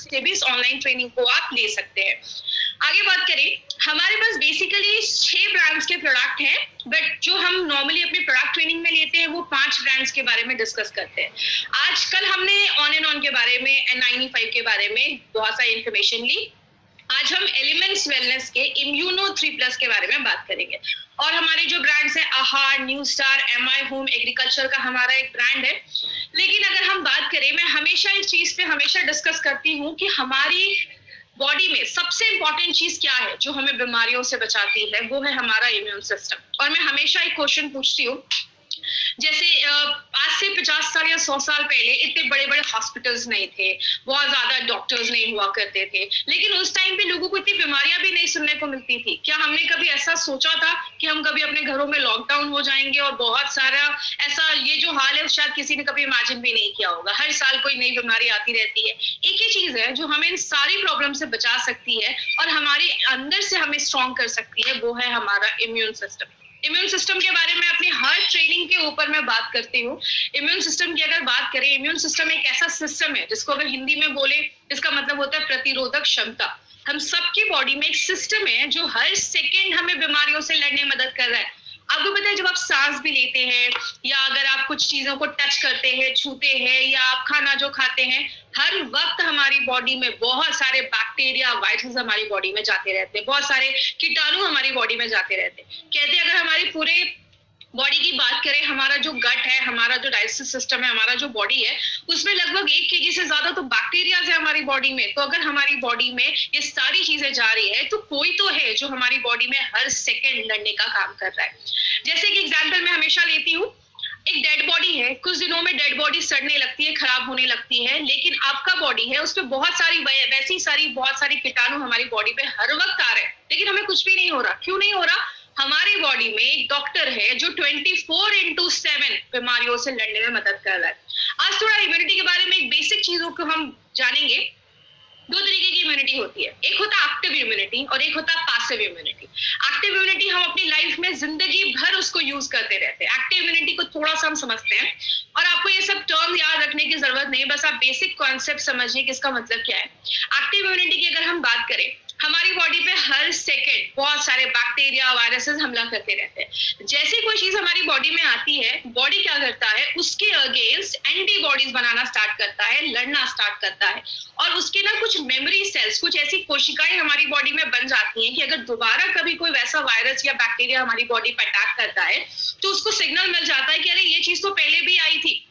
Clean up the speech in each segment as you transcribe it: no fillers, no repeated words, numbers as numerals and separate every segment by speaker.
Speaker 1: से भी इस ऑनलाइन ट्रेनिंग को आप ले सकते हैं। आगे बात करें, हमारे पास बेसिकली 6 ब्रांड्स के प्रोडक्ट हैं, बट जो हम नॉर्मली अपने प्रोडक्ट ट्रेनिंग में लेते हैं वो 5 ब्रांड्स के बारे में डिस्कस करते हैं। आजकल हमने ऑन एंड ऑन के बारे में, N95 के बारे में बहुत सारी इन्फॉर्मेशन ली। आज हम एलिमेंट्स वेलनेस के इम्यूनो 3+ के बारे में बात करेंगे। और हमारे जो ब्रांड्स हैं, आहार, new star, MI home agriculture का हमारा एक ब्रांड है। लेकिन अगर हम बात करें, मैं हमेशा इस चीज पे हमेशा डिस्कस करती हूँ कि हमारी बॉडी में सबसे इंपॉर्टेंट चीज क्या है जो हमें बीमारियों से बचाती है, वो है हमारा इम्यून सिस्टम। और मैं हमेशा एक क्वेश्चन पूछती हूँ, जैसे आज से 50 साल या 100 साल पहले इतने बड़े बड़े हॉस्पिटल्स नहीं थे, बहुत ज्यादा डॉक्टर्स नहीं हुआ करते थे, लेकिन उस टाइम पे लोगों को इतनी बीमारियां भी नहीं सुनने को मिलती थी। क्या हमने कभी ऐसा सोचा था कि हम कभी अपने घरों में लॉकडाउन हो जाएंगे और बहुत सारा ऐसा, ये जो हाल है शायद किसी ने कभी इमेजिन भी नहीं किया होगा। हर साल कोई नई बीमारी आती रहती है। एक ही चीज है जो हमें इन सारी प्रॉब्लम से बचा सकती है और हमारे अंदर से हमें स्ट्रॉन्ग कर सकती है, वो है हमारा इम्यून सिस्टम। इम्यून सिस्टम के बारे में अपनी हर ट्रेनिंग के ऊपर मैं बात करती हूँ। इम्यून सिस्टम की अगर बात करें, इम्यून सिस्टम एक ऐसा सिस्टम है जिसको अगर हिंदी में बोले, इसका मतलब होता है प्रतिरोधक क्षमता। हम सबकी बॉडी में एक सिस्टम है जो हर सेकेंड हमें बीमारियों से लड़ने में मदद कर रहा है। आपको पता है, जब आप सांस भी लेते हैं या अगर आप कुछ चीजों को टच करते हैं, छूते हैं, या आप खाना जो खाते हैं, हर वक्त हमारी बॉडी में बहुत सारे बैक्टीरिया, वायरस हमारी बॉडी में जाते रहते हैं, बहुत सारे कीटाणु हमारी बॉडी में जाते रहते हैं। कहते हैं अगर हमारी पूरे बॉडी की बात करें, हमारा जो गट है, हमारा जो डाइजेस्टिव सिस्टम है, हमारा जो बॉडी है, उसमें लगभग 1 kg से ज्यादा तो बैक्टीरिया है हमारी बॉडी में। तो अगर हमारी बॉडी में ये सारी चीजें जा रही है, तो कोई तो है जो हमारी बॉडी में हर सेकेंड लड़ने का काम कर रहा है। जैसे कि एग्जाम्पल मैं हमेशा लेती हूँ, एक डेड बॉडी है, कुछ दिनों में डेड बॉडी सड़ने लगती है, खराब होने लगती है, लेकिन आपका बॉडी है, उसपे बहुत सारी कीटाणु हमारी बॉडी पे हर वक्त आ रहे हैं, लेकिन हमें कुछ भी नहीं हो रहा। क्यों नहीं हो रहा? हमारी बॉडी में एक डॉक्टर है जो 24/7 बीमारियों से लड़ने में मदद कर रहा है। आज थोड़ा इम्यूनिटी के बारे में एक बेसिक चीजों को हम जानेंगे। 2 तरीके की इम्यूनिटी होती है, एक होता है एक्टिव इम्यूनिटी और एक होता है पैसिव इम्यूनिटी। एक्टिव इम्यूनिटी हम अपनी लाइफ में जिंदगी भर उसको यूज करते रहते हैं। एक्टिव इम्यूनिटी को थोड़ा सा हम समझते हैं, और आपको ये सब टर्म याद रखने की जरूरत नहीं, बस आप बेसिक कॉन्सेप्ट समझिए कि इसका मतलब क्या है। एक्टिव इम्यूनिटी की अगर हम बात करें, हमारी बॉडी पे हर सेकेंड बहुत सारे बैक्टीरिया, वायरसेस हमला करते रहते हैं। जैसे कोई चीज हमारी बॉडी में आती है, बॉडी क्या करता है, उसके अगेंस्ट एंटीबॉडीज बनाना स्टार्ट करता है, लड़ना स्टार्ट करता है, और उसके ना कुछ मेमोरी सेल्स, कुछ ऐसी कोशिकाएं हमारी बॉडी में बन जाती हैं कि अगर दोबारा कभी कोई वैसा वायरस या बैक्टीरिया हमारी बॉडी पर अटैक करता है, तो उसको सिग्नल मिल जाता है कि अरे ये चीज तो पहले भी आई थी,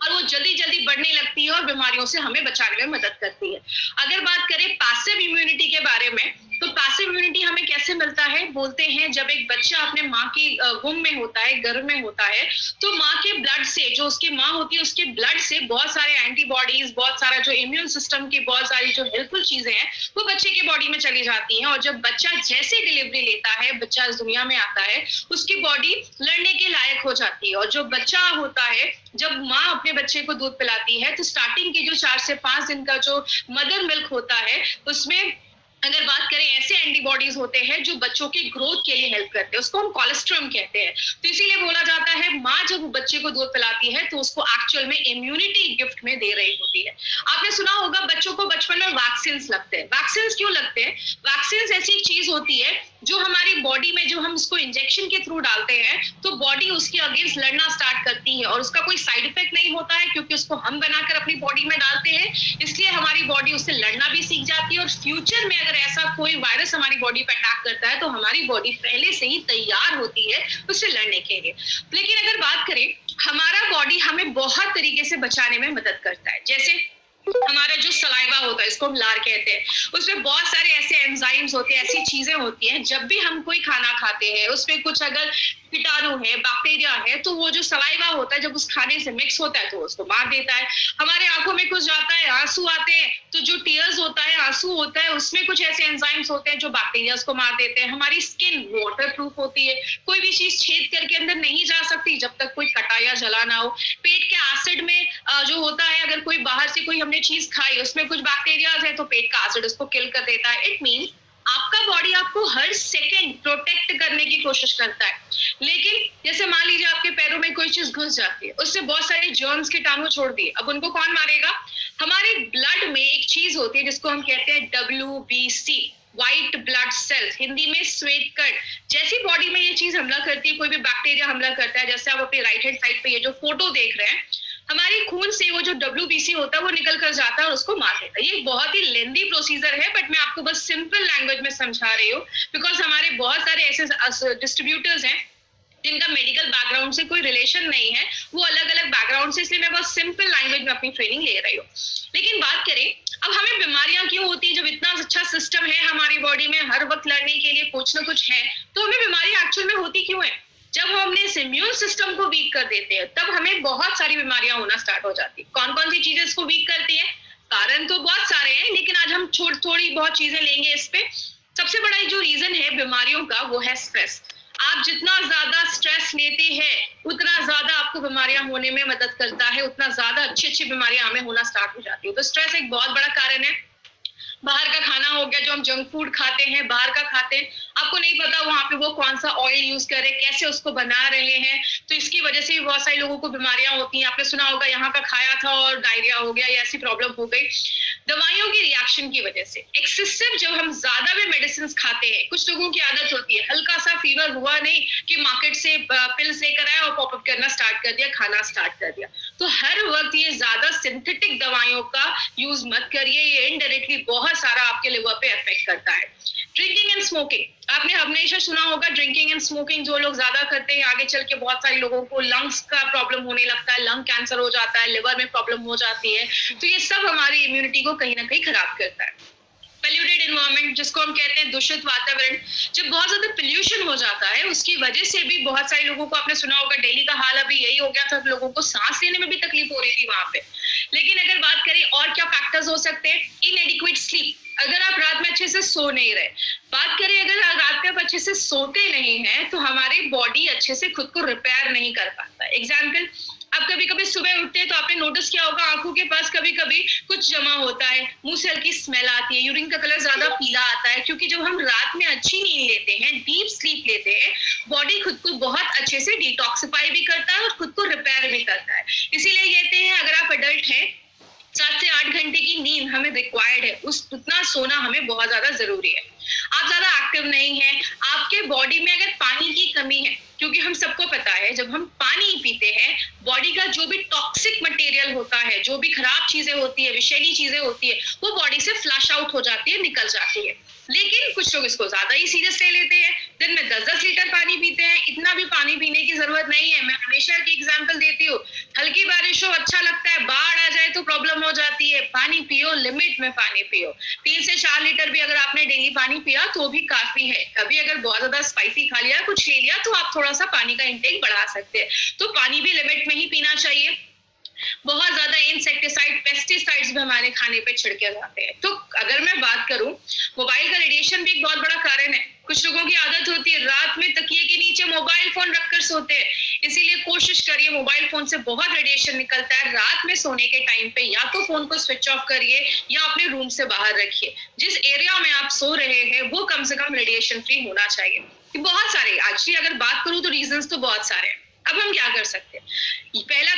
Speaker 1: और वो जल्दी जल्दी बढ़ने लगती है और बीमारियों से हमें बचाने में मदद करती है। अगर बात करें पैसिव इम्यूनिटी के बारे में, तो पैसिव इम्यूनिटी हमें कैसे मिलता है? बोलते हैं जब एक बच्चा अपने माँ की वुम में होता है, गर्भ में होता है, तो माँ के ब्लड से, जो उसकी माँ होती है उसके ब्लड से बहुत सारे एंटीबॉडीज, बहुत सारा जो इम्यून सिस्टम की बहुत सारी जो हेल्पफुल चीजें हैं, वो बच्चे की बॉडी में चली जाती हैं। और जब बच्चा जैसे डिलीवरी लेता है, बच्चा इस दुनिया में आता है, उसकी बॉडी लड़ने के लायक हो जाती है। और जो बच्चा होता है, जब माँ अपने बच्चे को दूध पिलाती है, तो स्टार्टिंग के जो 4 से 5 दिन का जो मदर मिल्क होता है, उसमें अगर बात करें ऐसे एंटीबॉडीज होते हैं जो बच्चों की ग्रोथ के लिए हेल्प करते हैं, उसको हम कोलेस्ट्रम कहते हैं। तो इसीलिए बोला जाता है माँ जब बच्चे को दूध पिलाती है तो उसको एक्चुअल में इम्यूनिटी गिफ्ट में दे रही होती है। आपने सुना होगा बच्चों को बचपन में वैक्सीन लगते हैं। वैक्सीन क्यों लगते हैं? वैक्सीन ऐसी एक चीज होती है जो हमारी बॉडी में, जो हम उसको इंजेक्शन के थ्रू डालते हैं, तो बॉडी उसके अगेंस्ट लड़ना स्टार्ट करती है, और उसका कोई साइड इफेक्ट नहीं होता है क्योंकि उसको हम बनाकर अपनी बॉडी में डालते हैं। इसलिए हमारी बॉडी उससे लड़ना भी सीख जाती है, और फ्यूचर में अगर ऐसा कोई वायरस हमारी बॉडी पर अटैक करता है तो हमारी बॉडी पहले से ही तैयार होती है उससे लड़ने के लिए। लेकिन अगर बात करें, हमारा बॉडी हमें बहुत तरीके से बचाने में मदद करता है। जैसे हमारा जो सलाइवा होता है, इसको हम लार कहते हैं, उसमें बहुत सारे ऐसे एंजाइम्स होते हैं, ऐसी चीजें होती हैं, जब भी हम कोई खाना खाते हैं उसमें कुछ अगर कीटाणु है, बैक्टीरिया है, तो वो जो सलाइवा होता है जब उस खाने से मिक्स होता है तो उसको मार देता है। हमारे आंखों में कुछ जाता है, आंसू आते हैं, तो जो टीयर्स होता है, आंसू होता है, उसमें कुछ ऐसे एंजाइम्स होते हैं जो बैक्टीरिया को मार देते हैं। हमारी स्किन वाटर प्रूफ होती है, कोई भी चीज छेद करके अंदर नहीं जा सकती जब तक कोई कटा या जला ना हो। पेट के एसिड में जो होता है, अगर कोई बाहर से कोई हमने चीज खाई, उसमें कुछ बैक्टीरिया है, तो पेट का एसिड उसको किल कर देता है। इट मीन्स आपका बॉडी आपको हर सेकंड प्रोटेक्ट करने की कोशिश करता है, लेकिन जैसे मान लीजिए आपके पैरों में कोई चीज घुस जाती है, उससे बहुत सारे जर्म्स कीटाणु छोड़ दिए, अब उनको कौन मारेगा? हमारे ब्लड में एक चीज होती है जिसको हम कहते हैं WBC, white blood cells, Hindi में श्वेत कण। जैसी बॉडी में ये चीज हमला करती है, कोई भी बैक्टीरिया हमला करता है, जैसे आप अपनी राइट हैंड साइड पे ये जो फोटो देख रहे हैं, हमारे खून से वो जो WBC होता है वो निकल कर जाता है और उसको मार देता है। ये बहुत ही लेंदी प्रोसीजर है, बट मैं आपको बस सिंपल लैंग्वेज में समझा रही हूँ, बिकॉज हमारे बहुत सारे ऐसे डिस्ट्रीब्यूटर्स हैं जिनका मेडिकल बैकग्राउंड से कोई रिलेशन नहीं है, वो अलग अलग बैकग्राउंड से, इसलिए मैं बहुत सिंपल लैंग्वेज में अपनी ट्रेनिंग ले रही हूँ। लेकिन बात करें अब हमें बीमारियां क्यों होती है, जब इतना अच्छा सिस्टम है हमारी बॉडी में, हर वक्त लड़ने के लिए कुछ ना कुछ है, तो हमें बीमारियां एक्चुअल में होती क्यों है? जब हम अपने इम्यून सिस्टम को वीक कर देते हैं, तब हमें बहुत सारी बीमारियां होना स्टार्ट हो जाती है। कौन कौन सी चीजें इसको वीक करती है? कारण तो बहुत सारे हैं, लेकिन आज हम थोड़ी बहुत चीजें लेंगे इस पे। सबसे बड़ा जो रीजन है बीमारियों का वो है स्ट्रेस। आप जितना ज्यादा स्ट्रेस लेते हैं उतना ज्यादा आपको बीमारियां होने में मदद करता है, उतना ज्यादा अच्छी बीमारियां हमें होना स्टार्ट हो जाती है। तो स्ट्रेस एक बहुत बड़ा कारण है। बाहर का खाना हो गया, जो हम जंक फूड खाते हैं, बाहर का खाते हैं, आपको नहीं पता वहां पे वो कौन सा ऑयल यूज कर रहे हैं, कैसे उसको बना रहे हैं, तो इसकी वजह से भी बहुत सारे लोगों को बीमारियां होती हैं। आपने सुना होगा यहाँ का खाया था और डायरिया हो गया या ऐसी प्रॉब्लम हो गई, दवाइयों की रिएक्शन की वजह से। एक्सेसिव जब हम ज्यादा भी मेडिसिन खाते हैं, कुछ लोगों की आदत होती है, हल्का सा फीवर हुआ नहीं कि मार्केट से पिल्स लेकर आए और पॉपअप करना स्टार्ट कर दिया, खाना स्टार्ट कर दिया। तो हर वक्त ये ज्यादा सिंथेटिक दवाइयों का यूज मत करिए, ये इनडायरेक्टली बहुत सारा आपके लिवर पे इफेक्ट करता है। ड्रिंकिंग एंड स्मोकिंग, आपने हमेशा सुना होगा, ड्रिंकिंग एंड स्मोकिंग जो लोग ज्यादा करते हैं आगे चल के बहुत सारे लोगों को लंग्स का प्रॉब्लम होने लगता है, लंग कैंसर हो जाता है, लिवर में प्रॉब्लम हो जाती है। तो ये सब हमारी इम्यूनिटी को कहीं ना कहीं खराब करता है। पोल्यूटेड एनवायरनमेंट, जिसको हम कहते हैं दूषित वातावरण, जब बहुत ज्यादा पोल्यूशन हो जाता है उसकी वजह से भी बहुत सारे लोगों को, आपने सुना होगा दिल्ली का हाल अभी यही हो गया था, लोगों को सांस लेने में भी तकलीफ हो रही थी वहां पे। लेकिन अगर बात करें और क्या फैक्टर्स हो सकते हैं, इनएडिक्वेट स्लीप, अगर आप रात में अच्छे से सो नहीं रहे, बात करें अगर रात में आप अच्छे से सोते नहीं हैं तो हमारी बॉडी अच्छे से खुद को रिपेयर नहीं कर पाता। एग्जाम्पल, आप कभी कभी सुबह उठते हैं तो आपने नोटिस किया होगा आंखों के पास कभी कभी कुछ जमा होता है, मुंह से हल्की स्मेल आती है, यूरिन का कलर ज्यादा पीला आता है, क्योंकि जब हम रात में अच्छी नींद लेते हैं, डीप स्लीप लेते हैं, बॉडी खुद को बहुत अच्छे से डिटॉक्सिफाई भी करता है और खुद को रिपेयर भी करता है। इसीलिए कहते हैं अगर आप अडल्ट हैं 7 से 8 घंटे की नींद हमें रिक्वायर्ड है, उतना सोना हमें बहुत ज्यादा जरूरी है। आप ज्यादा एक्टिव नहीं है, आपके बॉडी में अगर पानी की कमी है, क्योंकि हम सबको पता है जब हम पानी पीते हैं बॉडी का जो भी टॉक्सिक मटेरियल होता है, जो भी खराब चीजें होती है, विषैली चीजें होती है, वो बॉडी से फ्लश आउट हो जाती है, निकल जाती है। लेकिन कुछ लोग इसको ज्यादा ही सीरियस ले लेते हैं, दिन में 10-10 लीटर पानी पीते हैं। इतना भी पानी पीने की जरूरत नहीं है। मैं हमेशा की एग्जांपल देती हूँ, हल्की बारिश हो अच्छा लगता है, बाढ़ आ जाए तो प्रॉब्लम हो जाती है। पानी पियो, लिमिट में पानी पियो। 3 से 4 लीटर भी अगर आपने डेली पानी पिया तो भी काफी है। कभी अगर बहुत ज्यादा स्पाइसी खा लिया, कुछ ले लिया, तो आप थोड़ा सा पानी का इंटेक बढ़ा सकते हैं। तो पानी भी लिमिट में ही पीना चाहिए। बहुत ज्यादा इंसेक्टिसाइड, पेस्टिसाइड्स भी हमारे खाने पे छिड़के जाते हैं। तो अगर मैं बात करूं, मोबाइल का रेडिएशन भी एक बहुत बड़ा कारण है। कुछ लोगों की आदत होती है रात में तकिए के नीचे मोबाइल फोन रखकर सोते हैं, इसीलिए कोशिश करिए, मोबाइल फोन से बहुत रेडिएशन निकलता है। रात में सोने के टाइम पे या तो फोन को स्विच ऑफ करिए या अपने रूम से बाहर रखिए। जिस एरिया में आप सो रहे हैं वो कम से कम रेडिएशन फ्री होना चाहिए। बहुत सारे, एक्चुअली अगर बात करूं तो रीजंस तो बहुत सारे हैं। अब हम क्या कर सकते हैं? पहला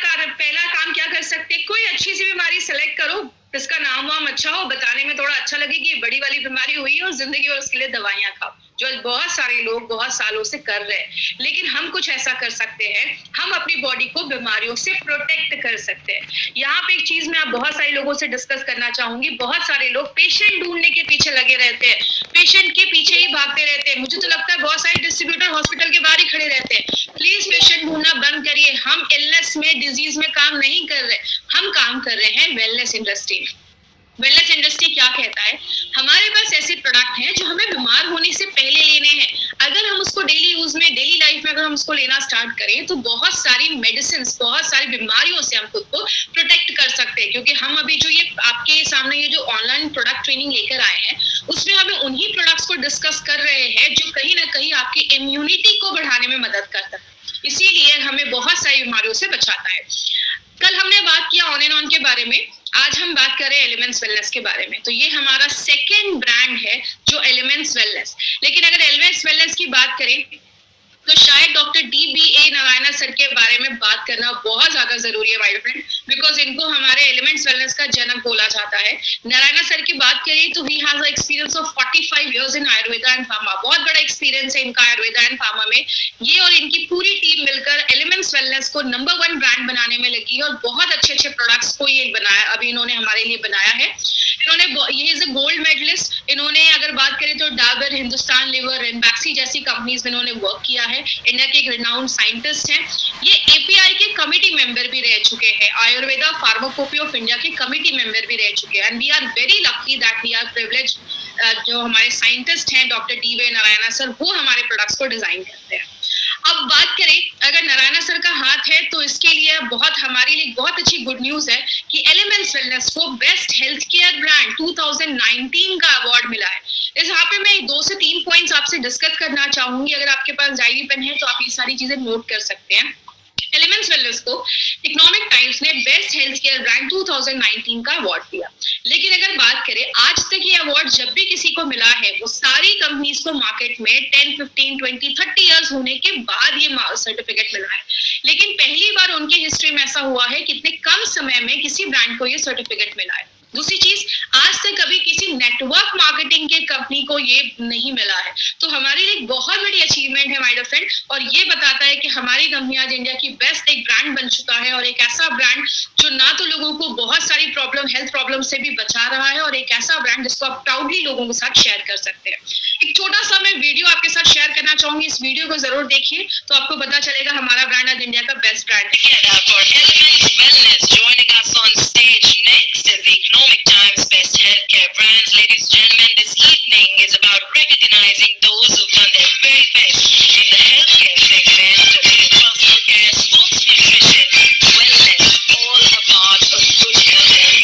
Speaker 1: काम क्या कर सकते हैं, कोई अच्छी सी बीमारी सेलेक्ट करो जिसका नाम वाम अच्छा हो, बताने में थोड़ा अच्छा लगे कि बड़ी वाली बीमारी हुई है, और जिंदगी भर उसके लिए दवाइयां खाओ, जो बहुत सारे लोग बहुत सालों से कर रहे हैं। लेकिन हम कुछ ऐसा कर सकते हैं, हम अपनी बॉडी को बीमारियों से प्रोटेक्ट कर सकते हैं। यहाँ पे एक चीज मैं आप बहुत सारे लोगों से डिस्कस करना चाहूंगी। बहुत सारे लोग पेशेंट ढूंढने के पीछे लगे रहते हैं, पेशेंट के पीछे ही भागते रहते हैं। मुझे तो लगता है बहुत सारे डिस्ट्रीब्यूटर हॉस्पिटल के बाहर ही खड़े रहते हैं। प्लीज पेशेंट ढूंढना बंद करिए। हम इलनेस में, डिजीज में काम नहीं कर रहे, हम काम कर रहे हैं वेलनेस इंडस्ट्री में। वेलनेस इंडस्ट्री क्या कहता है, हमारे पास ऐसे प्रोडक्ट हैं जो हमें बीमार होने से पहले लेने हैं। अगर हम उसको डेली यूज में, डेली लाइफ में अगर हम उसको लेना स्टार्ट करें तो बहुत सारी मेडिसिन, बहुत सारी बीमारियों से हम खुद को प्रोटेक्ट कर सकते हैं। क्योंकि हम अभी जो ये आपके सामने ये जो ऑनलाइन प्रोडक्ट ट्रेनिंग लेकर आए हैं, उसमें हमें उन्हीं प्रोडक्ट्स को डिस्कस कर रहे हैं जो कहीं ना कहीं आपकी इम्यूनिटी को बढ़ाने में मदद करता है, इसीलिए हमें बहुत सारी बीमारियों से बचाता है। कल हमने बात किया ऑन एंड ऑन के बारे में, आज हम बात करें एलिमेंट्स वेलनेस के बारे में। तो ये हमारा सेकेंड ब्रांड है जो एलिमेंट्स एलिमेंट्स वेलनेस। लेकिन अगर एलिमेंट्स वेलनेस की बात करें तो शायद डॉक्टर DBA नारायण सर के बारे में बात करना बहुत ज्यादा जरूरी है माय फ्रेंड, बिकॉज इनको हमारे एलिमेंट्स वेलनेस का जनक बोला जाता है। नारायण सर की बात करें तो he has experience of 45 years in Ayurveda and pharma. बहुत बड़ा एक्सपीरियंस है इनका आयुर्वेदा एंड फार्मा में। ये और इनकी पूरी टीम मिलकर एलिमेंट्स वेलनेस को नंबर 1 ब्रांड बनाने में लगी है और बहुत अच्छे अच्छे प्रोडक्ट्स को ये बनाया, अभी इन्होंने हमारे लिए बनाया है। इन्होंने ये इज अ गोल्ड मेडलिस्ट। इन्होंने अगर बात करें तो डाबर, हिंदुस्तान लिवर, रेनबैक्सी जैसी कंपनीज में इन्होंने वर्क किया है। इंडिया के एक रिनाउंड साइंटिस्ट हैं। ये API के कमिटी मेंबर भी रह चुके हैं, आयुर्वेदा फार्माकोपी ऑफ इंडिया के कमिटी मेंबर भी रह चुके हैं। And we are very lucky that we are privilege, जो हमारे साइंटिस्ट हैं डॉक्टर DBA नारायण सर, वो हमारे प्रोडक्ट्स को डिजाइन करते हैं। अब बात करें अगर नारायण सर का हाथ है तो इसके लिए बहुत हमारे लिए बहुत अच्छी गुड न्यूज है कि एलिमेंट्स वेलनेस को बेस्ट हेल्थ केयर ब्रांड 2019 का अवार्ड मिला है। इस यहाँ पे मैं 2 से 3 पॉइंट्स आपसे डिस्कस करना चाहूंगी। अगर आपके पास डायरी पेन है तो आप ये सारी चीजें नोट कर सकते हैं। एलिमेंट्स वेलनेस को इकोनॉमिक टाइम्स ने बेस्ट हेल्थ केयर ब्रांड 2019 का अवार्ड दिया। लेकिन अगर बात करें आज तक ये अवार्ड जब भी किसी को मिला है वो सारी कंपनीज को मार्केट में 10, 15, 20, 30 इयर्स होने के बाद ये सर्टिफिकेट मिला है। लेकिन पहली बार उनकी हिस्ट्री में ऐसा हुआ है कि इतने कम समय में किसी ब्रांड को ये सर्टिफिकेट मिला है। दूसरी चीज, आज तक कभी किसी नेटवर्क मार्केटिंग के कंपनी को ये नहीं मिला है। तो हमारे लिए बहुत बड़ी अचीवमेंट है माय डियर फ्रेंड, और ये बताता है कि हमारी कंपनी आज इंडिया की बेस्ट एक ब्रांड बन चुका है, और एक ऐसा ब्रांड जो ना तो लोगों को बहुत सारी हेल्थ प्रॉब्लम से भी बचा रहा है, और एक ऐसा ब्रांड जिसको आप प्राउडली लोगों के साथ शेयर कर सकते हैं। एक छोटा सा मैं वीडियो आपके साथ शेयर करना चाहूंगी, इस वीडियो को जरूर देखिए तो आपको पता चलेगा हमारा ब्रांड आज इंडिया का बेस्ट ब्रांड है। Times Best Healthcare Brands. Ladies and gentlemen, this evening is about recognizing those who've done their very best in the healthcare segment, be it personal care, sports nutrition, wellness, all a part of good health and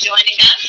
Speaker 1: joining us.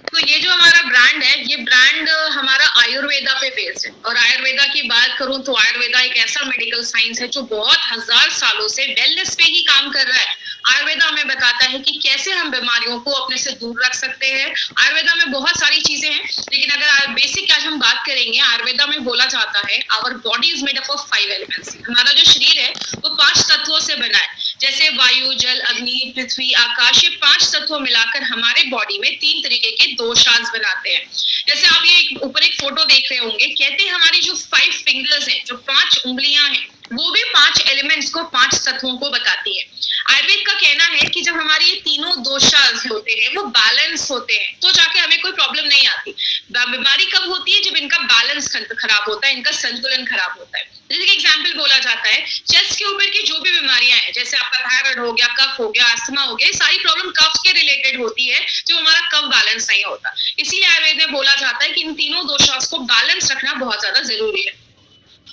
Speaker 1: तो ये जो हमारा brand है, ये brand हमारा आयुर्वेदा पे based है। और आयुर्वेदा की बात करूं तो आयुर्वेदा एक ऐसा मेडिकल साइंस है जो बहुत हजार सालों से वेलनेस पे ही काम कर रहा है। आयुर्वेदा हमें बताता है कि कैसे हम बीमारियों को अपने से दूर रख सकते हैं। आयुर्वेदा में बहुत सारी चीजें हैं, लेकिन अगर बेसिक आज हम बात करेंगे, आयुर्वेदा में बोला जाता है our body is made up of 5 elements. हमारा जो शरीर है वो 5 तत्वों से बना है, जैसे वायु, जल, अग्नि, पृथ्वी, आकाश। ये 5 तत्वों मिलाकर हमारे बॉडी में 3 तरीके के दोषास बनाते हैं। जैसे आप ये ऊपर एक फोटो देख रहे होंगे, कहते हैं हमारी जो 5 फिंगर्स हैं, जो 5 उंगलियां हैं, वो भी 5 एलिमेंट्स को, 5 तत्वों को बताती है। आयुर्वेद का कहना है कि जब हमारे ये तीनों दोषास होते हैं वो बैलेंस होते हैं तो जाके हमें कोई प्रॉब्लम नहीं आती। बीमारी कब होती है? जब इनका बैलेंस खराब होता है, इनका संतुलन खराब होता है। जैसे कि एग्जांपल बोला जाता है, चेस्ट के ऊपर की जो भी बीमारियां हैं, जैसे आपका थायराइड हो गया, कफ हो गया, अस्थमा हो गया, सारी प्रॉब्लम कफ के रिलेटेड होती है, जो हमारा कफ बैलेंस नहीं होता। इसीलिए आयुर्वेद में बोला जाता है कि इन तीनों दोषास को बैलेंस रखना बहुत ज्यादा जरूरी है।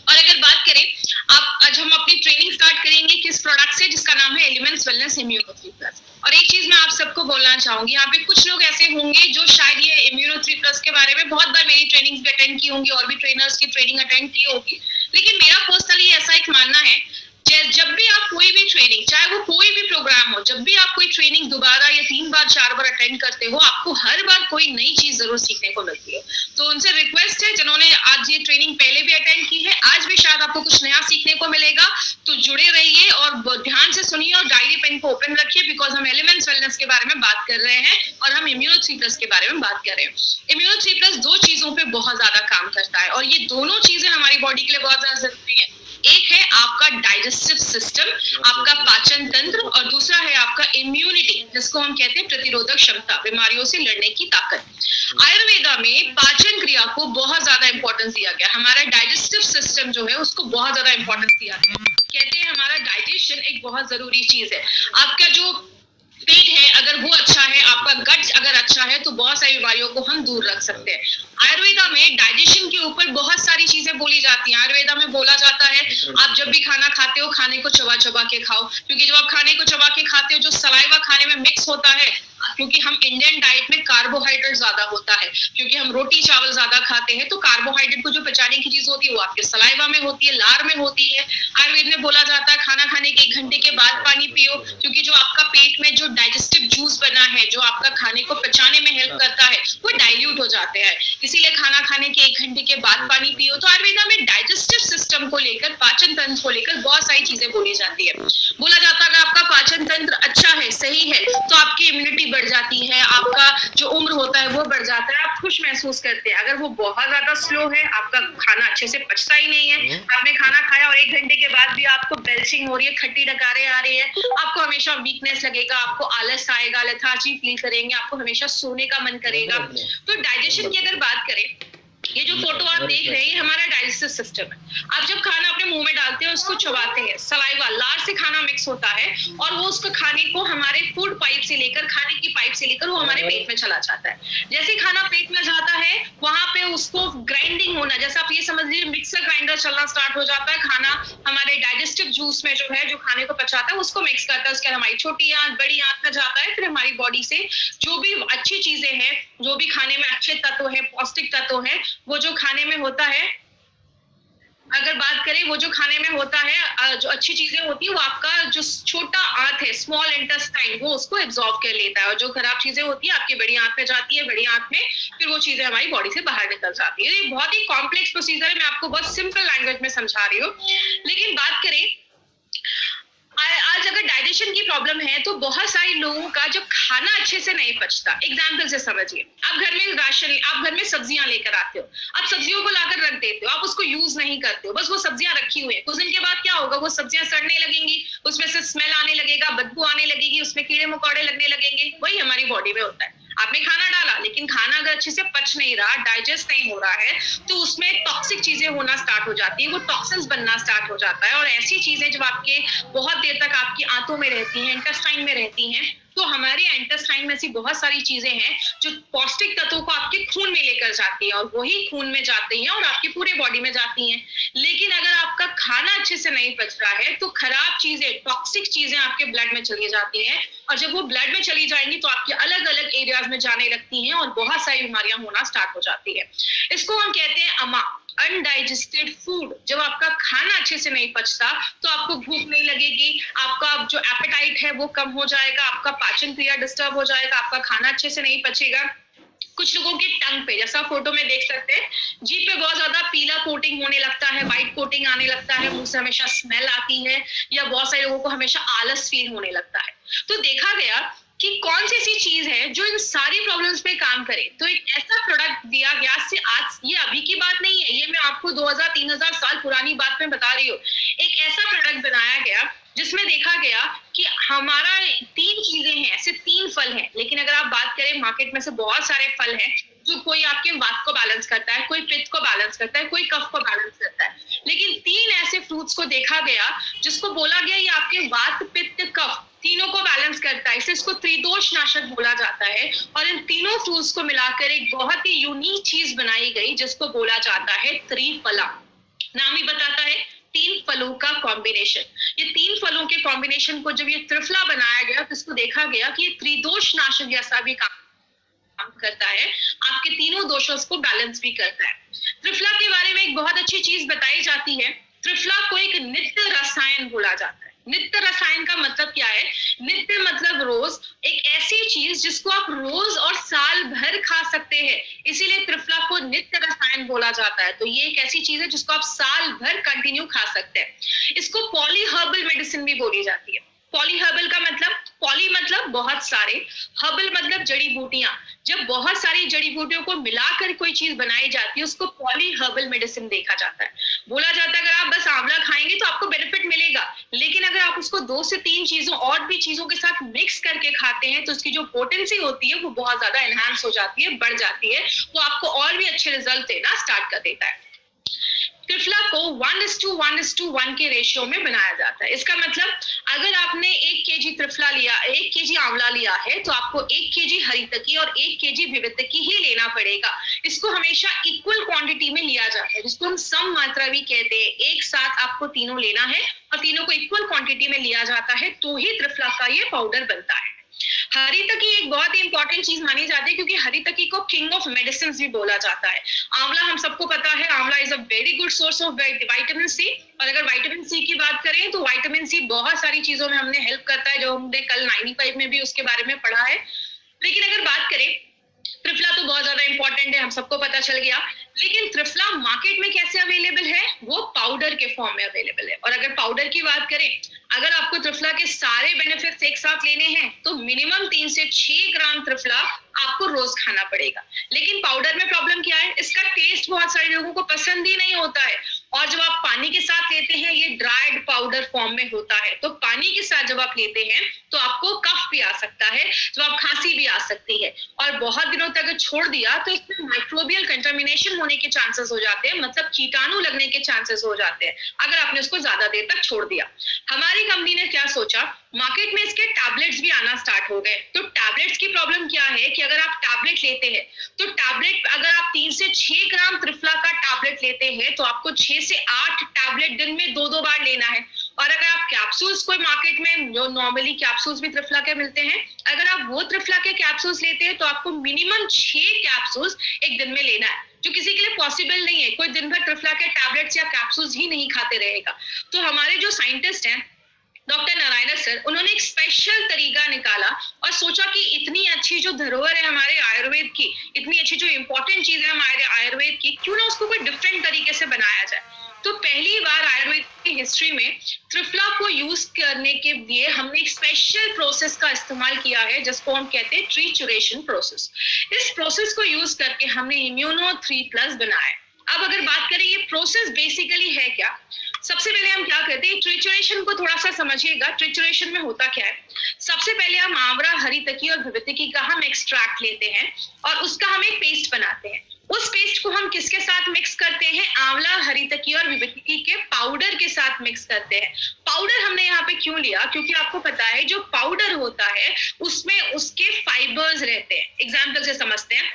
Speaker 1: और अगर बात करें, आज हम अपनी ट्रेनिंग स्टार्ट करेंगे किस प्रोडक्ट से, जिसका नाम है एलिमेंट्स वेलनेस इम्यूनो 3+। और एक चीज मैं आप सबको बोलना चाहूंगी, यहाँ पे कुछ लोग ऐसे होंगे जो शायद ये इम्यूनो 3+ के बारे में बहुत बार मेरी ट्रेनिंग भी अटेंड की होंगी और भी ट्रेनर्स की ट्रेनिंग अटेंड की होगी, लेकिन मेरा पर्सनली ऐसा एक मानना है, जब भी आप कोई भी ट्रेनिंग, चाहे वो कोई भी प्रोग्राम हो, जब भी आप कोई ट्रेनिंग दोबारा या 3 बार 4 बार अटेंड करते हो, आपको हर बार कोई नई चीज जरूर सीखने को मिलती है। तो उनसे रिक्वेस्ट है, जिन्होंने आज ये ट्रेनिंग पहले भी अटेंड की है, आज भी शायद आपको कुछ नया सीखने को मिलेगा, तो जुड़े रहिए और ध्यान से सुनिए और डायरी पेन को ओपन रखिए, बिकॉज हम एलिमेंट्स वेलनेस के बारे में बात कर रहे हैं और हम इम्यूनो 3+ के बारे में बात कर रहे हैं। इम्यूनो 3+ 2 चीजों पे बहुत ज्यादा काम करता है, और ये दोनों चीजें हमारी बॉडी के लिए बहुत ज्यादा जरूरी है। एक है आपका डाइजेस्टिव सिस्टम, आपका पाचन तंत्र, और दूसरा है आपका इम्यूनिटी, जिसको हम कहते हैं प्रतिरोधक क्षमता, बीमारियों से लड़ने की ताकत। आयुर्वेदा में पाचन क्रिया को बहुत ज्यादा इंपॉर्टेंस दिया गया। हमारा डाइजेस्टिव सिस्टम जो है उसको बहुत ज्यादा इंपॉर्टेंस दिया गया। कहते हैं हमारा डाइजेशन एक बहुत जरूरी चीज है। आपका जो पेट है अगर वो अच्छा है, आपका गट अगर अच्छा है, तो बहुत सारी बीमारियों को हम दूर रख सकते हैं। आयुर्वेदा में डाइजेशन के ऊपर बहुत सारी चीजें बोली जाती हैं। आयुर्वेदा में बोला जाता है आप जब भी खाना खाते हो, खाने को चबा चबा के खाओ, क्योंकि जब आप खाने को चबा के खाते हो, जो सलाइवा खाने में मिक्स होता है, क्योंकि हम इंडियन डाइट में कार्बोहाइड्रेट ज्यादा होता है, क्योंकि हम रोटी चावल ज्यादा खाते हैं, तो कार्बोहाइड्रेट को जो पचाने की चीज होती है वो आपके सलाइवा में होती है, लार में होती है। आयुर्वेद में बोला जाता है खाना खाने के 1 घंटे के बाद पानी पियो, क्योंकि जो आपका पेट में जो डाइजेस्टिव जूस बना है, जो आपका खाने को पचाने में हेल्प करता है, वो डाइल्यूट हो जाते हैं, इसीलिए खाना खाने के 1 घंटे के बाद पानी पियो। तो आयुर्वेदा में डाइजेस्टिव सिस्टम को लेकर, पाचन तंत्र को लेकर बहुत सारी चीजें बोली जाती है। बोला जाता है अगर आपका पाचन तंत्र अच्छा है, सही है, तो आपकी इम्यूनिटी बढ़ जाती है, आपका जो उम्र होता है वो बढ़ जाता है, आप खुश महसूस करते हैं। अगर वो बहुत ज्यादा स्लो है, आपका खाना अच्छे से पचता ही नहीं है, आपने खाना खाया और 1 घंटे के बाद भी आपको बेल्चिंग हो रही है, खट्टी डकारें आ रही है, आपको हमेशा वीकनेस लगेगा, आपको आलस आएगा, लेथार्जी फील करेंगे, आपको हमेशा सोने का मन करेगा। तो डाइजेशन की अगर बात करें, ये जो फोटो आप देख रहे हैं, हमारा डाइजेस्टिव सिस्टम है। आप जब खाना अपने मुंह में डालते हैं, उसको चबाते हैं, सलाइवा लार से खाना मिक्स होता है और वो उसको खाने को हमारे फूड पाइप से लेकर, खाने की पाइप से लेकर वो हमारे पेट में चला जाता है। जैसे खाना पेट में जाता है, वहां पे उसको ग्राइंडिंग होना, जैसे आप ये समझ लीजिए मिक्सर ग्राइंडर चलना स्टार्ट हो जाता है। खाना हमारे डाइजेस्टिव जूस में जो है, जो खाने को पचाता है, उसको मिक्स करता है, उसके बाद हमारी छोटी आंत, बड़ी आंत में जाता है, फिर हमारी बॉडी से जो भी अच्छी चीजें हैं, जो भी खाने में अच्छे तत्व है, पौष्टिक तत्व है, वो जो खाने में होता है, अगर बात करें वो जो खाने में होता है, जो अच्छी चीजें होती है, वो आपका जो छोटा आंत है, स्मॉल इंटेस्टाइन, वो उसको एब्जॉर्ब कर लेता है, और जो खराब चीजें होती है आपकी बड़ी आंत में जाती है, बड़ी आंत में फिर वो चीजें हमारी बॉडी से बाहर निकल जाती है। ये बहुत ही कॉम्प्लेक्स प्रोसीजर है, मैं आपको बहुत सिंपल लैंग्वेज में समझा रही हूँ। लेकिन बात करें आज अगर डाइजेशन की प्रॉब्लम है, तो बहुत सारे लोगों का जब खाना अच्छे से नहीं पचता, एग्जाम्पल से समझिए, आप घर में राशन, आप घर में सब्जियां लेकर आते हो, आप सब्जियों को लाकर रख देते हो, आप उसको यूज नहीं करते हो, बस वो सब्जियां रखी हुई है, कुछ दिन के बाद क्या होगा, वो सब्जियां सड़ने लगेंगी, उसमें से स्मेल आने लगेगा, बदबू आने लगेगी, उसमें कीड़े मकोड़े लगने लगेंगे। वही हमारी बॉडी में होता है, आपने खाना डाला, लेकिन खाना अगर अच्छे से पच नहीं रहा, डाइजेस्ट नहीं हो रहा है, तो उसमें टॉक्सिक चीजें होना स्टार्ट हो जाती है, वो टॉक्सिन्स बनना स्टार्ट हो जाता है। और ऐसी चीजें जब आपके बहुत देर तक आपकी आंतों में रहती हैं, इंटेस्टाइन में रहती हैं, तो हमारे इंटेस्टाइन में ऐसी बहुत सारी चीजें हैं जो पौष्टिक तत्वों को आपके खून में लेकर जाती हैं, और वही खून में जाती हैं और आपकी पूरे बॉडी में जाती हैं। लेकिन अगर आपका खाना अच्छे से नहीं पच रहा है, तो खराब चीजें, टॉक्सिक चीजें आपके ब्लड में चली जाती हैं, और जब वो ब्लड में चली जाएंगी तो आपके अलग अलग एरियाज में जाने लगती हैं और बहुत सारी बीमारियां होना स्टार्ट हो जाती है। इसको हम कहते हैं अमा, अनडाइजेस्टेड फूड। जब आपका खाना अच्छे से नहीं पचता, तो आपको भूख नहीं लगेगी, आपका जो एपेटाइट है वो कम हो जाएगा, आपका पाचन क्रिया डिस्टर्ब हो जाएगा, आपका खाना अच्छे से नहीं पचेगा। कुछ लोगों के टंग पे, जैसा फोटो में देख सकते हैं, जीभ पे बहुत ज्यादा पीला कोटिंग होने लगता है, व्हाइट कोटिंग आने लगता है, मुंह से हमेशा स्मेल आती है, या बहुत सारे लोगों को हमेशा आलस फील होने लगता है। तो देखा गया कि कौन सी ऐसी चीज है जो इन सारी प्रॉब्लम्स पे काम करे। तो एक ऐसा प्रोडक्ट दिया गया, से आज, ये अभी की बात नहीं है, ये मैं आपको 2000-3000 साल पुरानी बात में बता रही हूँ। एक ऐसा प्रोडक्ट बनाया गया जिसमें देखा गया कि हमारा 3 चीजें हैं, ऐसे 3 फल हैं, लेकिन अगर आप बात करें मार्केट में से बहुत सारे फल हैं, जो कोई आपके वात को बैलेंस करता है, कोई पित्त को बैलेंस करता है, कोई कफ को बैलेंस करता है, लेकिन 3 ऐसे फ्रूट्स को देखा गया जिसको बोला गया ये आपके वात, पित्त, कफ तीनों को बैलेंस करता है, इसे इसको त्रिदोष नाशक बोला जाता है। और इन तीनों फ्रूट्स को मिलाकर एक बहुत ही यूनिक चीज बनाई गई जिसको बोला जाता है त्रिफला। नाम ही बताता है 3 फलों का कॉम्बिनेशन। ये 3 फलों के कॉम्बिनेशन को जब ये त्रिफला बनाया गया, तो इसको देखा गया कि ये त्रिदोष नाशक जैसा भी काम करता है, आपके तीनों दोषों को बैलेंस भी करता है। त्रिफला के बारे में एक बहुत अच्छी चीज बताई जाती है, त्रिफला को एक नित्य रसायन बोला जाता है। नित्य रसायन का मतलब क्या है? नित्य मतलब रोज, एक ऐसी चीज जिसको आप रोज और साल भर खा सकते हैं, इसीलिए त्रिफला को नित्य रसायन बोला जाता है। तो ये एक ऐसी चीज है जिसको आप साल भर कंटिन्यू खा सकते हैं। इसको पॉली हर्बल मेडिसिन भी बोली जाती है। पॉली हर्बल का मतलब, पॉली मतलब बहुत सारे, हर्बल मतलब जड़ी बूटियां। जब बहुत सारी जड़ी बूटियों को मिलाकर कोई चीज बनाई जाती है, उसको पॉली हर्बल मेडिसिन देखा जाता है। बोला जाता है अगर आप बस आंवला खाएंगे तो आपको बेनिफिट मिलेगा, लेकिन अगर आप उसको 2 से 3 चीजों और भी चीजों के साथ मिक्स करके खाते हैं, तो उसकी जो पोटेंसी होती है वो बहुत ज्यादा एनहांस हो जाती है, बढ़ जाती है, वो आपको और भी अच्छे रिजल्ट देना स्टार्ट कर देता है। त्रिफला को 1:1:1 के रेशियो में बनाया जाता है। इसका मतलब अगर आपने 1 केजी त्रिफला लिया, 1 केजी आंवला लिया है, तो आपको 1 केजी हरितकी और 1 केजी विवितकी ही लेना पड़ेगा। इसको हमेशा इक्वल क्वांटिटी में लिया जाता है, जिसको हम सम मात्रा भी कहते हैं। एक साथ आपको तीनों लेना है और तीनों को इक्वल क्वांटिटी में लिया जाता है, तो ही त्रिफला का ये पाउडर बनता है। हरितकी एक बहुत ही इंपॉर्टेंट चीज मानी जाती है, क्योंकि हरितकी को किंग ऑफ मेडिसिन भी बोला जाता है। आंवला हम सबको पता है, amla is a very good source of vitamin C. और अगर विटामिन सी की बात करें तो विटामिन सी बहुत सारी चीजों में हमने हेल्प करता है, जो हमने कल 95 में भी उसके बारे में पढ़ा है। लेकिन अगर बात करें, त्रिफला तो बहुत ज्यादा इंपॉर्टेंट है, हम सबको पता चल गया। लेकिन त्रिफला मार्केट में कैसे अवेलेबल है? वो पाउडर के फॉर्म में अवेलेबल है। और अगर पाउडर की बात करें, अगर आपको त्रिफला के सारे बेनिफिट्स एक साथ लेने हैं तो मिनिमम 3 से 6 ग्राम त्रिफला आपको रोज खाना पड़ेगा। लेकिन पाउडर में प्रॉब्लम क्या है? इसका टेस्ट बहुत सारे लोगों को पसंद ही नहीं होता है, और जब आप पानी के साथ लेते हैं, ये ड्राइड पाउडर फॉर्म में होता है, तो पानी के साथ जब आप लेते हैं तो आपको कफ भी आ सकता है, जब आप खांसी भी आ सकती है, और बहुत दिनों तक छोड़ दिया तो इसमें माइक्रोबियल कंटामिनेशन होने के चांसेस हो जाते हैं, मतलब कीटाणु लगने के चांसेस हो जाते हैं अगर आपने उसको ज्यादा देर तक छोड़ दिया। हमारी कंपनी ने क्या सोचा, मार्केट में इसके टैबलेट्स भी आना स्टार्ट हो गए। तो टैबलेट्स की प्रॉब्लम क्या है कि अगर आप टैबलेट लेते हैं, तो टैबलेट अगर आप 3 से 6 ग्राम त्रिफला का टैबलेट लेते हैं तो आपको 6 से 8 टैबलेट दिन में 2-2 बार लेना है। और अगर आप कैप्सूल्स, कोई मार्केट में जो नॉर्मली कैप्सूल्स भी त्रिफला के मिलते हैं, अगर आप वो त्रिफला के कैप्सूल्स लेते हैं तो आपको मिनिमम 6 कैप्सूल्स एक दिन में लेना है, जो किसी के लिए पॉसिबल नहीं है। कोई दिन भर त्रिफला के टैबलेट्स या कैप्सूल्स ही नहीं खाते रहेगा। तो हमारे जो साइंटिस्ट हैं, डॉक्टर नारायण सर, उन्होंने एक स्पेशल तरीका निकाला और सोचा कि इतनी अच्छी जो धरोहर है हमारे आयुर्वेद की, इतनी अच्छी जो इंपॉर्टेंट चीज है हमारे आयुर्वेद की, क्यों ना उसको कोई डिफरेंट तरीके से बनाया जाए। तो पहली बार आयुर्वेद की हिस्ट्री में त्रिफला को यूज करने के लिए हमने एक स्पेशल प्रोसेस का इस्तेमाल किया है, जिसको हम कहते हैं ट्रीचुरेशन प्रोसेस। इस प्रोसेस को यूज करके हमने इम्यूनो 3+ बनाया। अब अगर बात करें ये प्रोसेस बेसिकली है क्या, सबसे पहले हम क्या करते हैं, ट्रिचुरेशन को थोड़ा सा समझिएगा। ट्रिचुरेशन में होता क्या है, सबसे पहले हम आंवला, हरितकी और विवितकी का हम एक्सट्रैक्ट लेते हैं और उसका हम एक पेस्ट बनाते हैं। उस पेस्ट को हम किसके साथ मिक्स करते हैं? आंवला, हरितकी और विवितकी के पाउडर के साथ मिक्स करते हैं। पाउडर हमने यहाँ पे क्यों लिया? क्योंकि आपको पता है जो पाउडर होता है उसमें उसके फाइबर्स रहते हैं। एग्जाम्पल से समझते हैं,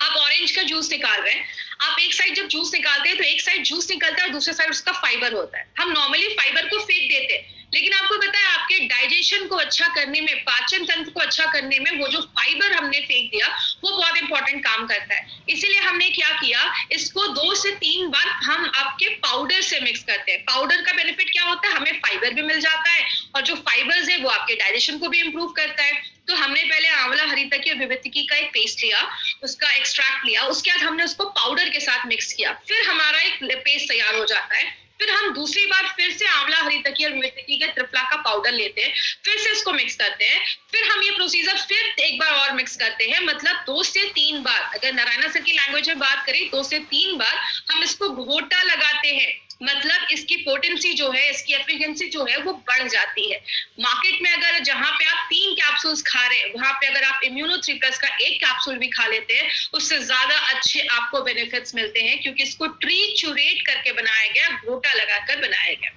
Speaker 1: आप ऑरेंज का जूस निकाल रहे हैं, आप एक साइड जब जूस निकालते हैं तो एक साइड जूस निकलता है और दूसरे साइड उसका फाइबर होता है। हम नॉर्मली फाइबर को फेंक देते हैं, लेकिन आपको पता है आपके डाइजेशन को अच्छा करने में, पाचन तंत्र को अच्छा करने में वो जो फाइबर हमने फेंक दिया वो बहुत इंपॉर्टेंट काम करता है। इसीलिए हमने क्या किया, इसको 2 से 3 बार हम आपके पाउडर से मिक्स करते हैं। पाउडर का बेनिफिट क्या होता है, हमें फाइबर भी मिल जाता है और जो फाइबर्स है वो आपके डाइजेशन को भी इंप्रूव करता है। तो हमने पहले आंवला, हरितकी और विवितकी का एक पेस्ट लिया, उसका एक्सट्रैक्ट लिया, उसके बाद हमने उसको पाउडर के साथ मिक्स किया, फिर हमारा एक पेस्ट तैयार हो जाता है। फिर हम दूसरी बार फिर से आंवला, हरितकी और विवितकी के त्रिफला का पाउडर लेते हैं, फिर से इसको मिक्स करते हैं, फिर हम ये प्रोसीजर फिर एक बार और मिक्स करते हैं। मतलब 2 से 3 बार, अगर नारायण सर की लैंग्वेज में बात करें 2 से 3 बार हम इसको घोटा लगाते हैं। मतलब इसकी पोटेंसी जो है, इसकी एफिशिएंसी जो है वो बढ़ जाती है। मार्केट में अगर जहां पे आप 3 कैप्सूल्स खा रहे हैं, वहां पे अगर आप इम्यूनो 3+ का 1 कैप्सूल भी खा लेते हैं, उससे ज्यादा अच्छे आपको बेनिफिट्स मिलते हैं, क्योंकि इसको ट्रीचुरेट करके बनाया गया, घोटा लगाकर बनाया गया।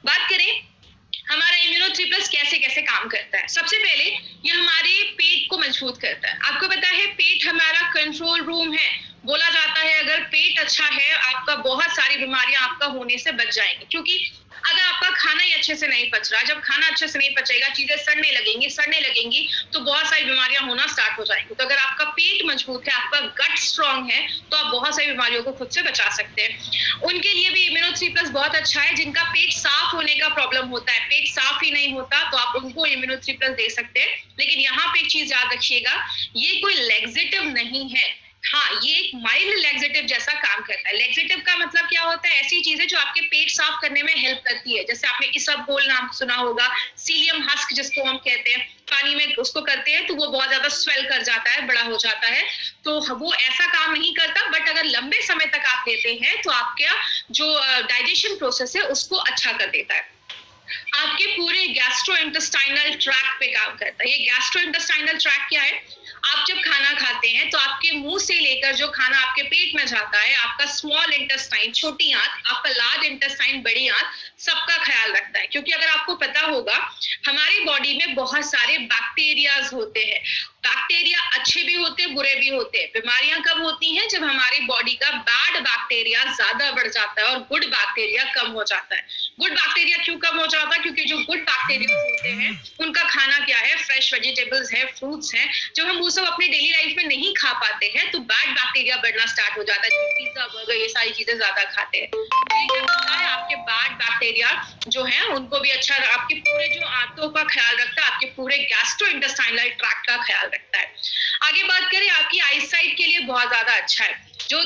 Speaker 1: बात करें हमारा इम्यूनो 3+ कैसे कैसे काम करता है। सबसे पहले ये हमारे पेट को मजबूत करता है। आपको पता है पेट हमारा कंट्रोल रूम है। बोला जाता है अगर पेट अच्छा है, आपका बहुत सारी बीमारियां आपका होने से बच जाएंगी, क्योंकि अगर आपका खाना ही अच्छे से नहीं पच रहा, जब खाना अच्छे से नहीं पचेगा, चीजें सड़ने लगेंगी तो बहुत सारी बीमारियां होना स्टार्ट हो जाएंगी। तो अगर आपका पेट मजबूत है, आपका गट स्ट्रांग है, तो आप बहुत सारी बीमारियों को खुद से बचा सकते हैं। उनके लिए भी इम्यूनो 3+ बहुत अच्छा है, जिनका पेट साफ होने का प्रॉब्लम होता है, पेट साफ ही नहीं होता, तो आप उनको इम्यूनो 3+ दे सकते हैं। लेकिन यहाँ पे एक चीज याद रखिएगा, ये कोई लैक्सेटिव नहीं है। हाँ, ये एक माइल्ड लैक्सेटिव जैसा काम करता है। लैक्सेटिव का मतलब क्या होता है, ऐसी चीजें जो आपके पेट साफ करने में हेल्प करती है। जैसे आपने इसबगोल नाम सुना होगा, सीलियम हस्क जिसको हम कहते हैं, पानी में उसको करते हैं तो वो बहुत ज्यादा स्वेल कर जाता है, बड़ा हो जाता है, तो वो ऐसा काम नहीं करता। बट अगर लंबे समय तक आप लेते हैं तो आपका जो डाइजेशन प्रोसेस है उसको अच्छा कर देता है, आपके पूरे गैस्ट्रोइंटेस्टाइनल ट्रैक्ट पे काम करता है। ये गैस्ट्रोइंटेस्टाइनल ट्रैक्ट क्या है, आप जब खाना खाते हैं तो आपके मुंह से लेकर जो खाना आपके पेट में जाता है, आपका स्मॉल इंटेस्टाइन छोटी आंत, आपका लार्ज इंटेस्टाइन बड़ी आंत, सबका ख्याल रखता है। क्योंकि अगर आपको पता होगा, हमारी बॉडी में बहुत सारे बैक्टीरियाज होते हैं। बैक्टीरिया अच्छे भी होते हैं, बुरे भी होते हैं। बीमारियां कब होती हैं? जब हमारी बॉडी का बैड बैक्टीरिया ज्यादा बढ़ जाता है और गुड बैक्टीरिया कम हो जाता है। गुड बैक्टीरिया क्यों कम हो जाता है? क्योंकि जो गुड बैक्टीरिया होते हैं उनका खाना क्या है? फ्रेश वेजिटेबल्स है, फ्रूट्स हैं। जब हम वो सब अपनी डेली लाइफ में नहीं खा पाते हैं तो बैड बैक्टीरिया बढ़ना स्टार्ट हो जाता है। पिज्जा, बर्गर, ये सारी चीजें ज्यादा खाते हैं। ये क्या करता है? आपके बैड बैक्टीरिया जो है उनको भी अच्छा, आपके पूरे जो आंतों का ख्याल रखता है, आपके पूरे गैस्ट्रोइंटेस्टाइनल ट्रैक्ट का ख्याल रखता है। आगे बात करें, आपकी आईसाइट के लिए बहुत ज्यादा अच्छा है। जो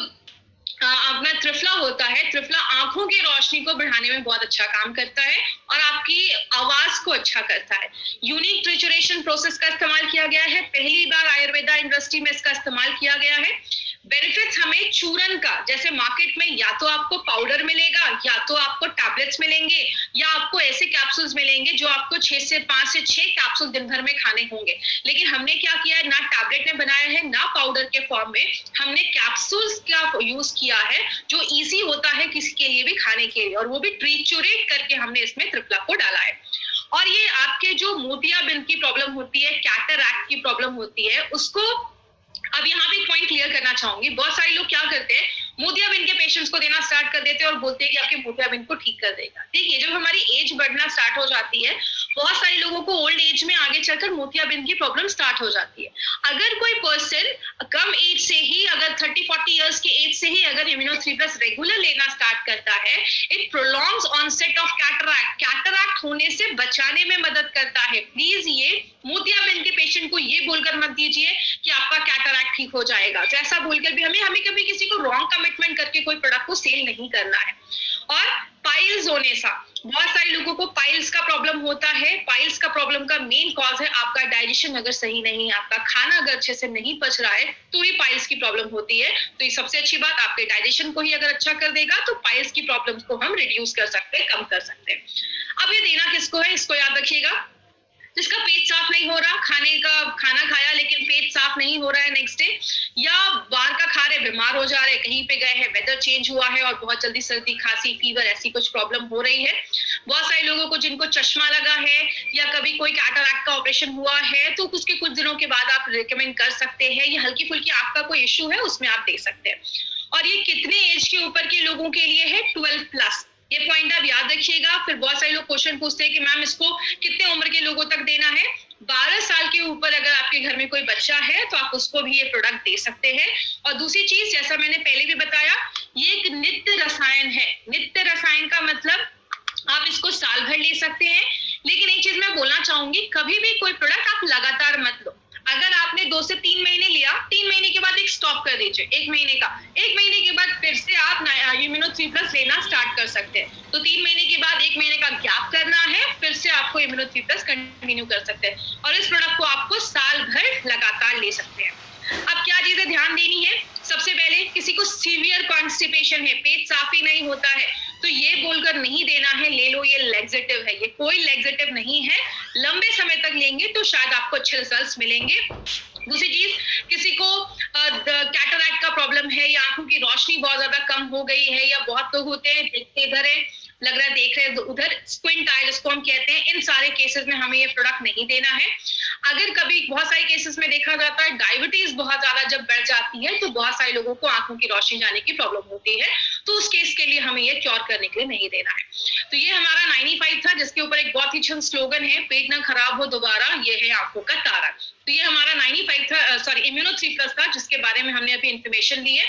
Speaker 1: अपना त्रिफला होता है, त्रिफला आंखों की रोशनी को बढ़ाने में बहुत अच्छा काम करता है और आपकी आवाज को अच्छा करता है। यूनिक ट्रिचुरेशन प्रोसेस का इस्तेमाल किया गया है, पहली बार आयुर्वेदा इंडस्ट्री में इसका इस्तेमाल किया गया है। बेनिफिट्स हमें चूरन का, जैसे मार्केट में या तो आपको पाउडर मिलेगा या तो आपको टैबलेट्स मिलेंगे या आपको ऐसे कैप्सूल्स मिलेंगे जो आपको 5 से 6 कैप्सूल दिन भर में खाने होंगे। लेकिन हमने क्या किया है, ना टैबलेट में बनाया है ना पाउडर के फॉर्म में, हमने कैप्सूल्स का यूज किया है जो इजी होता है किसी के लिए भी खाने के लिए, और वो भी ट्रीचुरेट करके हमने इसमें त्रिफला को डाला है। और ये आपके जो मोतियाबिंद की प्रॉब्लम होती है, कैटरैक्ट की प्रॉब्लम होती है, उसको अब यहाँ पे एक पॉइंट क्लियर करना चाहूंगी। बहुत सारे लोग क्या करते हैं, मोतियाबिंद के पेशेंट्स को देना स्टार्ट कर देते हैं और बोलते हैं कि आपके मोतियाबिंद को ठीक कर देगा। देखिए, जब हमारी एज बढ़ना स्टार्ट हो जाती है, बहुत सारे लोगों को ओल्ड एज में आगे चलकर मोतियाबिंद की प्रॉब्लम स्टार्ट हो जाती है। अगर कोई पर्सन कम एज से ही, अगर 30-40 इयर्स के एज से ही अगर इम्यूनो3+ रेगुलर लेना स्टार्ट करता है, it prolongs onset of cataract, cataract होने से बचाने में मदद करता है। प्लीज ये मोतियाबिंद के पेशेंट को ये बोलकर मत दीजिए कि आपका कैटरैक्ट ठीक हो जाएगा। तो ऐसा बोलकर भी हमें कभी किसी को रॉन्ग कमिटमेंट करके कोई प्रोडक्ट को सेल नहीं करना है। और पाइल्स होने सा, बहुत सारे लोगों को पाइल्स का प्रॉब्लम होता है। पाइल्स का प्रॉब्लम का मेन कॉज है आपका डाइजेशन अगर सही नहीं है, आपका खाना अगर अच्छे से नहीं पच रहा है, तो ही पाइल्स की प्रॉब्लम होती है। तो ये सबसे अच्छी बात, आपके डाइजेशन को ही अगर अच्छा कर देगा तो पाइल्स की प्रॉब्लम्स को हम रिड्यूस कर सकते हैं, कम कर सकते हैं। अब ये देना किसको है, इसको याद रखिएगा। जिसका पेट साफ नहीं हो रहा, खाना खाया लेकिन पेट साफ नहीं हो रहा है नेक्स्ट डे, या बाहर का खा रहे, बीमार हो जा रहे, कहीं पे गए हैं, वेदर चेंज हुआ है और बहुत जल्दी सर्दी, खांसी, फीवर, ऐसी कुछ प्रॉब्लम हो रही है। बहुत सारे लोगों को जिनको चश्मा लगा है या कभी कोई कैटरैक्ट का ऑपरेशन हुआ है, तो उसके कुछ दिनों के बाद आप रिकमेंड कर सकते हैं। ये हल्की फुल्की आपका कोई इश्यू है, उसमें आप दे सकते हैं। और ये कितने एज के ऊपर के लोगों के लिए है? 12+। ये पॉइंट आप याद रखिएगा। फिर बहुत सारे लोग क्वेश्चन पूछते हैं कि मैम इसको कितने उम्र के लोगों तक देना है? 12 साल के ऊपर अगर आपके घर में कोई बच्चा है तो आप उसको भी ये प्रोडक्ट दे सकते हैं। और दूसरी चीज, जैसा मैंने पहले भी बताया, ये एक नित्य रसायन है। नित्य रसायन का मतलब आप इसको साल भर ले सकते हैं। लेकिन एक चीज मैं बोलना चाहूंगी, कभी भी कोई प्रोडक्ट आप लगातार मत लो। अगर आपने 2 से 3 महीने लिया, 3 महीने के बाद एक स्टॉप कर दीजिए, 1 महीने का, 1 महीने के बाद फिर से आप इम्यूनो3+ लेना स्टार्ट कर सकते हैं। तो 3 महीने के बाद 1 महीने का गैप करना है, फिर से आपको इम्यूनो3+ कंटिन्यू कर सकते हैं और इस प्रोडक्ट को आपको साल भर लगातार ले सकते हैं। अब क्या चीजें ध्यान देनी है? सबसे पहले, किसी को सीवियर कॉन्स्टिपेशन है, पेट साफ ही नहीं होता है, तो ये बोलकर नहीं देना है ले लो, ये लैक्सेटिव है। ये कोई लैक्सेटिव नहीं है। लंबे समय तक लेंगे तो शायद आपको अच्छे रिजल्ट्स मिलेंगे। दूसरी चीज, किसी को कैटरैक्ट का प्रॉब्लम है या आंखों की रोशनी बहुत ज्यादा कम हो गई है, या बहुत लोग होते हैं देखते इधर है, लग रहा है देख रहे हैं उधर, स्क्विंट आई जिसको हम कहते हैं, इन सारे केसेस में हमें ये प्रोडक्ट नहीं देना है। अगर कभी बहुत सारे केसेस में देखा जाता है डायबिटीज बहुत ज्यादा जब बढ़ जाती है, तो बहुत सारे लोगों को आंखों की रोशनी जाने की प्रॉब्लम होती है, तो उस केस के लिए हमें ये क्योर करने के लिए नहीं देना है। तो ये हमारा 95 था, जिसके ऊपर एक बहुत ही अच्छा स्लोगन है, पेट ना खराब हो दोबारा, ये है आंखों का तारा। तो ये हमारा 95 था, सॉरी इम्यूनो3+ था, जिसके बारे में हमने अभी इन्फॉर्मेशन ली है।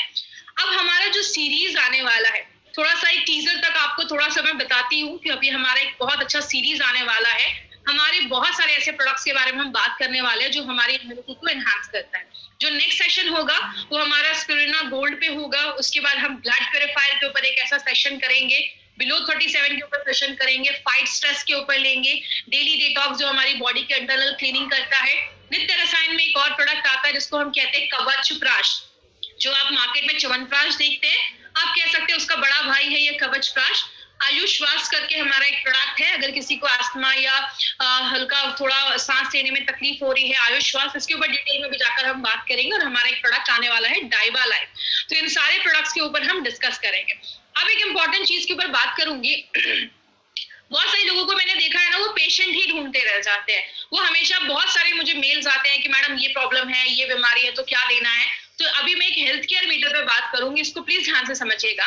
Speaker 1: अब हमारा जो सीरीज आने वाला है, थोड़ा सा एक टीजर तक आपको थोड़ा सा मैं बताती हूँ कि अभी हमारा एक बहुत अच्छा सीरीज आने वाला है। हमारे बहुत सारे ऐसे प्रोडक्ट्स के बारे में हम बात करने वाले हैं जो हमारी इम्यूनिटी को एनहांस करता है। जो नेक्स्ट सेशन होगा वो हमारा स्पिरुलिना गोल्ड पे होगा। उसके बाद हम ब्लड प्यूरिफायर के ऊपर एक ऐसा सेशन करेंगे, बिलो 37 के ऊपर सेशन करेंगे, फाइट स्ट्रेस के ऊपर लेंगे, डेली डिटॉक्स जो हमारी बॉडी के इंटरनल क्लीनिंग करता है। नित्य रसायन में एक और प्रोडक्ट आता है जिसको हम कहते हैं कवच प्राश। जो आप मार्केट में च्यवनप्राश देखते हैं, आप कह सकते हैं उसका बड़ा भाई है ये कवच प्राश। आयुष श्वास करके हमारा एक प्रोडक्ट है, अगर किसी को अस्थमा या हल्का थोड़ा सांस लेने में तकलीफ हो रही है, आयुष श्वास, इसके ऊपर डिटेल में भी जाकर हम बात करेंगे। और हमारा एक प्रोडक्ट आने वाला है डाइबा लाइफ, तो इन सारे प्रोडक्ट्स के ऊपर हम डिस्कस करेंगे। अब एक इम्पॉर्टेंट चीज के ऊपर बात करूंगी। बहुत सारे लोगों को मैंने देखा है ना, वो पेशेंट ही ढूंढते रह जाते हैं। वो हमेशा बहुत सारे मुझे मेल्स आते हैं कि मैडम ये प्रॉब्लम है, ये बीमारी है, तो क्या देना है। तो अभी मैं एक हेल्थ केयर मीटर पे बात करूंगी, इसको प्लीज ध्यान से समझिएगा।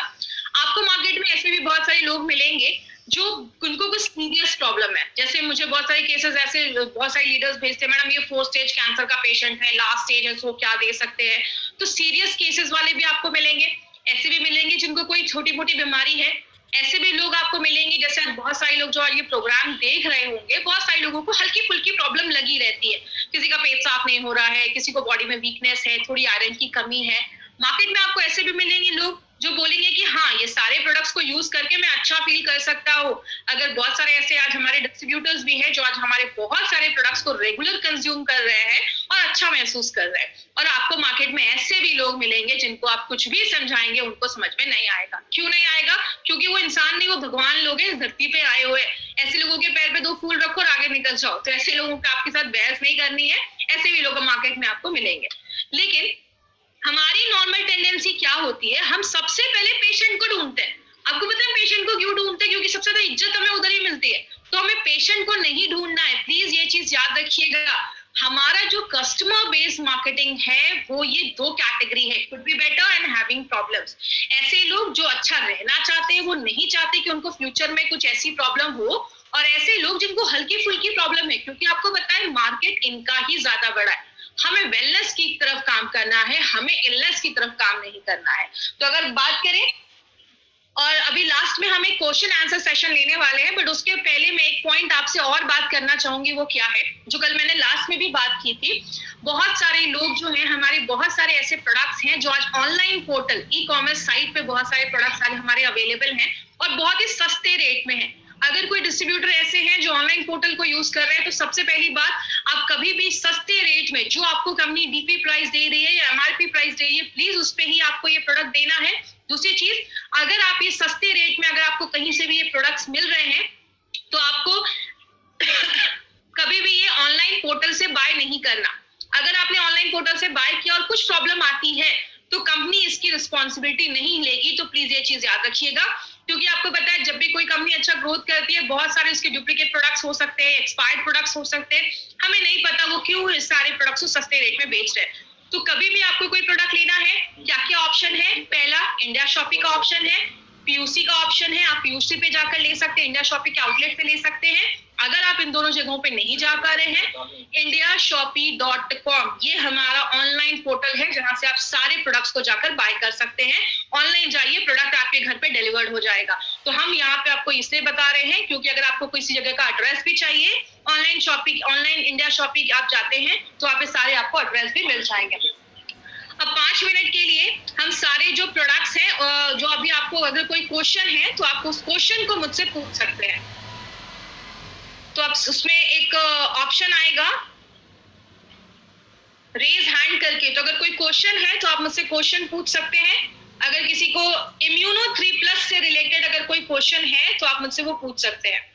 Speaker 1: आपको मार्केट में ऐसे भी बहुत सारे लोग मिलेंगे जो उनको कुछ सीरियस प्रॉब्लम है। जैसे मुझे बहुत सारे केसेस ऐसे बहुत सारे लीडर्स भेजते हैं, मैडम ये 4 स्टेज कैंसर का पेशेंट है, लास्ट स्टेज है, सो क्या दे सकते हैं। तो सीरियस केसेस वाले भी आपको मिलेंगे, ऐसे भी मिलेंगे जिनको कोई छोटी मोटी बीमारी है, ऐसे भी लोग आपको मिलेंगे। जैसे बहुत सारे लोग जो आज ये प्रोग्राम देख रहे होंगे, बहुत सारे लोगों को हल्की फुल्की प्रॉब्लम लगी रहती है। किसी का पेट साफ नहीं हो रहा है, किसी को बॉडी में वीकनेस है, थोड़ी आयरन की कमी है। मार्केट में आपको ऐसे भी मिलेंगे लोग जो बोलेंगे कि हाँ, ये सारे प्रोडक्ट्स को यूज करके मैं अच्छा फील कर सकता हूँ। अगर बहुत सारे ऐसे आज हमारे डिस्ट्रीब्यूटर्स भी हैं जो आज हमारे बहुत सारे प्रोडक्ट्स को रेगुलर कंज्यूम कर रहे हैं और अच्छा महसूस कर रहे हैं। और आपको मार्केट में ऐसे भी लोग मिलेंगे जिनको आप कुछ भी समझाएंगे उनको समझ में नहीं आएगा। क्यों नहीं आएगा? क्योंकि वो इंसान नहीं, वो भगवान लोग हैं, इस धरती पे आए हुए। ऐसे लोगों के पैर पे 2 फूल रखो और आगे निकल जाओ। तो ऐसे लोगों को आपके साथ बहस नहीं करनी है। ऐसे भी लोग मार्केट में आपको मिलेंगे। लेकिन हमारी नॉर्मल टेंडेंसी क्या होती है, हम सबसे पहले पेशेंट को ढूंढते हैं। आपको पता है पेशेंट को क्यों ढूंढते हैं? क्योंकि सबसे ज्यादा इज्जत हमें उधर ही मिलती है। तो हमें पेशेंट को नहीं ढूंढना है, प्लीज ये चीज याद रखिएगा। हमारा जो कस्टमर बेस्ड मार्केटिंग है वो ये 2 कैटेगरी है, could be better and having problems. ऐसे लोग जो अच्छा रहना चाहते हैं, वो नहीं चाहते कि उनको फ्यूचर में कुछ ऐसी प्रॉब्लम हो, और ऐसे लोग जिनको हल्की फुल्की प्रॉब्लम है, क्योंकि आपको पता है मार्केट इनका ही ज्यादा बड़ा है। हमें वेलनेस की तरफ काम करना है, हमें इलनेस की तरफ काम नहीं करना है। तो अगर बात करें, और अभी लास्ट में हम एक क्वेश्चन आंसर सेशन लेने वाले हैं, बट उसके पहले मैं एक पॉइंट आपसे और बात करना चाहूंगी। वो क्या है, जो कल मैंने लास्ट में भी बात की थी। बहुत सारे लोग जो हैं, हमारे बहुत सारे ऐसे प्रोडक्ट्स हैं जो आज online portal e commerce site पे बहुत सारे प्रोडक्ट्स आज हमारे अवेलेबल हैं और बहुत ही सस्ते रेट में है। अगर कोई डिस्ट्रीब्यूटर ऐसे हैं जो ऑनलाइन पोर्टल को यूज कर रहे हैं, तो सबसे पहली बात, आप कभी भी सस्ते रेट में, जो आपको कंपनी डीपी प्राइस दे रही है या एमआरपी प्राइस दे रही है, प्लीज उस पे ही आपको ये प्रोडक्ट देना है। दूसरी चीज, अगर आप ये सस्ते रेट में अगर आपको कहीं से भी ये प्रोडक्ट्स मिल रहे हैं, तो आपको कभी भी ये ऑनलाइन पोर्टल से बाय नहीं करना। अगर आपने ऑनलाइन पोर्टल से बाय किया और कुछ प्रॉब्लम आती है, तो कंपनी इसकी रिस्पॉन्सिबिलिटी नहीं लेगी। तो प्लीज ये चीज याद रखिएगा, क्योंकि आपको पता है जब भी कोई कंपनी अच्छा ग्रोथ करती है, बहुत सारे उसके डुप्लीकेट प्रोडक्ट्स हो सकते हैं, एक्सपायर्ड प्रोडक्ट्स हो सकते हैं। हमें नहीं पता वो क्यों इस सारे प्रोडक्ट्स को सस्ते रेट में बेच रहे हैं। तो कभी भी आपको कोई प्रोडक्ट लेना है, क्या क्या ऑप्शन है? पहला, इंडिया शॉपी का ऑप्शन है, पीयूसी का ऑप्शन है। आप पीयूसी पे जाकर ले सकते हैं, इंडिया शॉपी के आउटलेट पे ले सकते हैं। अगर आप इन दोनों जगहों पे नहीं जा पा रहे हैं, indiashopee.com ये हमारा ऑनलाइन पोर्टल है जहां से आप सारे प्रोडक्ट्स को जाकर बाय कर सकते हैं। ऑनलाइन जाइए, प्रोडक्ट आपके घर पे डिलीवर्ड हो जाएगा। तो हम यहाँ पे आपको इसलिए बता रहे हैं क्योंकि अगर आपको किसी जगह का एड्रेस भी चाहिए, online shopping, online India shopping आप जाते हैं तो वहाँ पे सारे आपको एड्रेस भी मिल जाएंगे। अब 5 मिनट के लिए हम सारे जो प्रोडक्ट्स हैं, जो अभी आपको अगर कोई क्वेश्चन है तो आप उस क्वेश्चन को मुझसे पूछ सकते हैं। तो अब उसमें एक ऑप्शन आएगा रेज हैंड करके, तो अगर कोई क्वेश्चन है तो आप मुझसे क्वेश्चन पूछ सकते हैं। अगर किसी को इम्यूनो 3+ से रिलेटेड अगर कोई क्वेश्चन है तो आप मुझसे वो पूछ सकते हैं।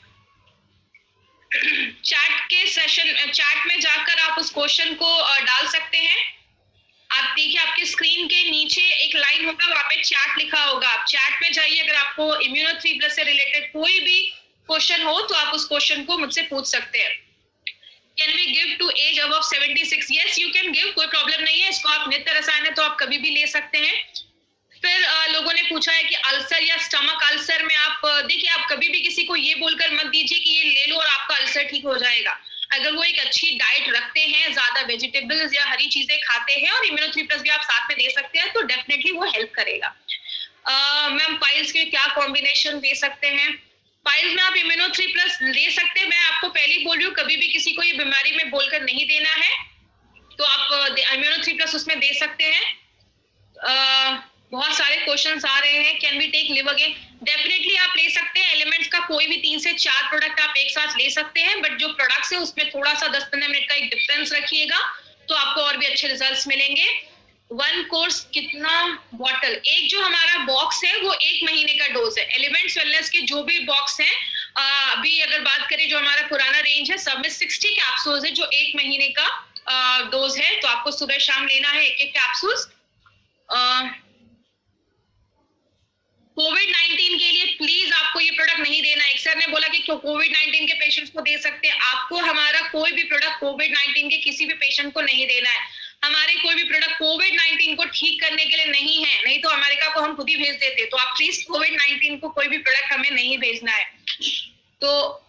Speaker 1: चैट में जाकर आप उस क्वेश्चन को डाल सकते हैं। आप देखिए आपके स्क्रीन के नीचे एक लाइन होगा, वहां पे चैट लिखा होगा। आप चैट में जाइए, अगर आपको इम्यूनो 3+ से रिलेटेड कोई भी क्वेश्चन हो तो आप उस क्वेश्चन को मुझसे पूछ सकते हैं। Can we give to age above 76? Yes you can give, कोई प्रॉब्लम नहीं है। इसको आप नित्य रसायन है तो आप कभी भी ले सकते हैं। फिर लोगों ने पूछा है कि अल्सर या स्टमक अल्सर में आप देखिए, आप कभी भी किसी को ये बोलकर मत दीजिए कि ये ले लो और आपका अल्सर ठीक हो जाएगा। अगर वो एक अच्छी डाइट रखते हैं, ज्यादा वेजिटेबल्स या हरी चीजें खाते हैं और इम्यूनो 3+ भी आप साथ में दे सकते हैं, तो डेफिनेटली वो हेल्प करेगा। मैम पाइल्स के क्या कॉम्बिनेशन दे सकते हैं? पाइल्स में आप इम्यूनो 3+ ले सकते हैं। मैं आपको पहले ही बोल रही हूँ, कभी भी किसी को ये बीमारी में बोलकर नहीं देना है, तो आप इम्यूनो 3+ उसमें दे सकते हैं। बहुत सारे क्वेश्चंस आ रहे हैं, can we take live again? Definitely आप ले सकते हैं। एलिमेंट्स का कोई भी 3 से 4 प्रोडक्ट आप एक साथ ले सकते हैं, बट जो प्रोडक्ट्स है उसमें थोड़ा सा 10-15 मिनट का एक डिफरेंस रखिएगा, तो आपको और भी अच्छे रिजल्ट्स मिलेंगे। 1 कोर्स कितना बॉटल, एक जो हमारा बॉक्स है वो 1 महीने का डोज है। एलिमेंट्स वेलनेस के जो भी बॉक्स हैं, अभी अगर बात करें जो हमारा पुराना रेंज है, सब में 60 कैप्सूल्स है जो 1 महीने का डोज है। तो आपको सुबह शाम लेना है 1-1 कैप्सूल्स। कोविड-19 के लिए प्लीज आपको ये प्रोडक्ट नहीं देना है। एक सर ने बोला कि कोविड-19 के पेशेंट्स को दे सकते हैं, आपको हमारा कोई भी प्रोडक्ट कोविड-19 के किसी भी पेशेंट को नहीं देना है। हमारे कोई भी प्रोडक्ट कोविड-19 को ठीक करने के लिए नहीं है, नहीं तो अमेरिका को हम खुद ही भेज देते। तो आप प्लीज कोविड-19 को कोई भी प्रोडक्ट हमें नहीं भेजना है। तो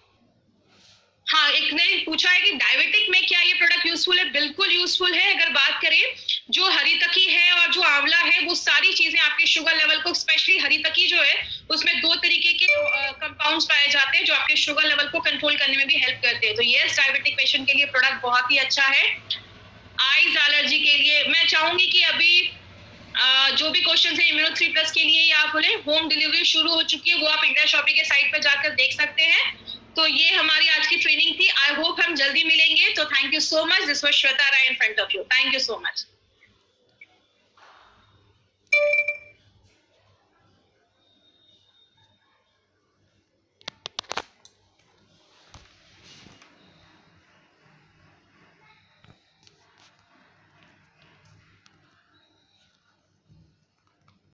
Speaker 1: हाँ, एक ने पूछा है कि डायबिटिक में क्या ये प्रोडक्ट यूजफुल है? बिल्कुल यूजफुल है। अगर बात करें जो हरी तकी है और जो आंवला है, वो सारी चीजें आपके शुगर लेवल को, स्पेशली हरी तकी जो है उसमें 2 तरीके के कंपाउंड्स पाए जाते हैं जो आपके शुगर लेवल को कंट्रोल करने में भी हेल्प करते हैं। तो यस, डायबिटिक पेशेंट के लिए प्रोडक्ट बहुत ही अच्छा है। आईज एलर्जी के लिए मैं चाहूंगी कि अभी जो भी क्वेश्चन है इम्यूनो 3+ के लिए, या आप बोले होम डिलीवरी शुरू हो चुकी है, वो आप इंडिया शॉपिंग के साइट पर जाकर देख सकते हैं। तो ये हमारी आज की ट्रेनिंग थी। आई होप हम जल्दी मिलेंगे। तो thank you so much. This was Shweta Rai in front of you. Thank you so much.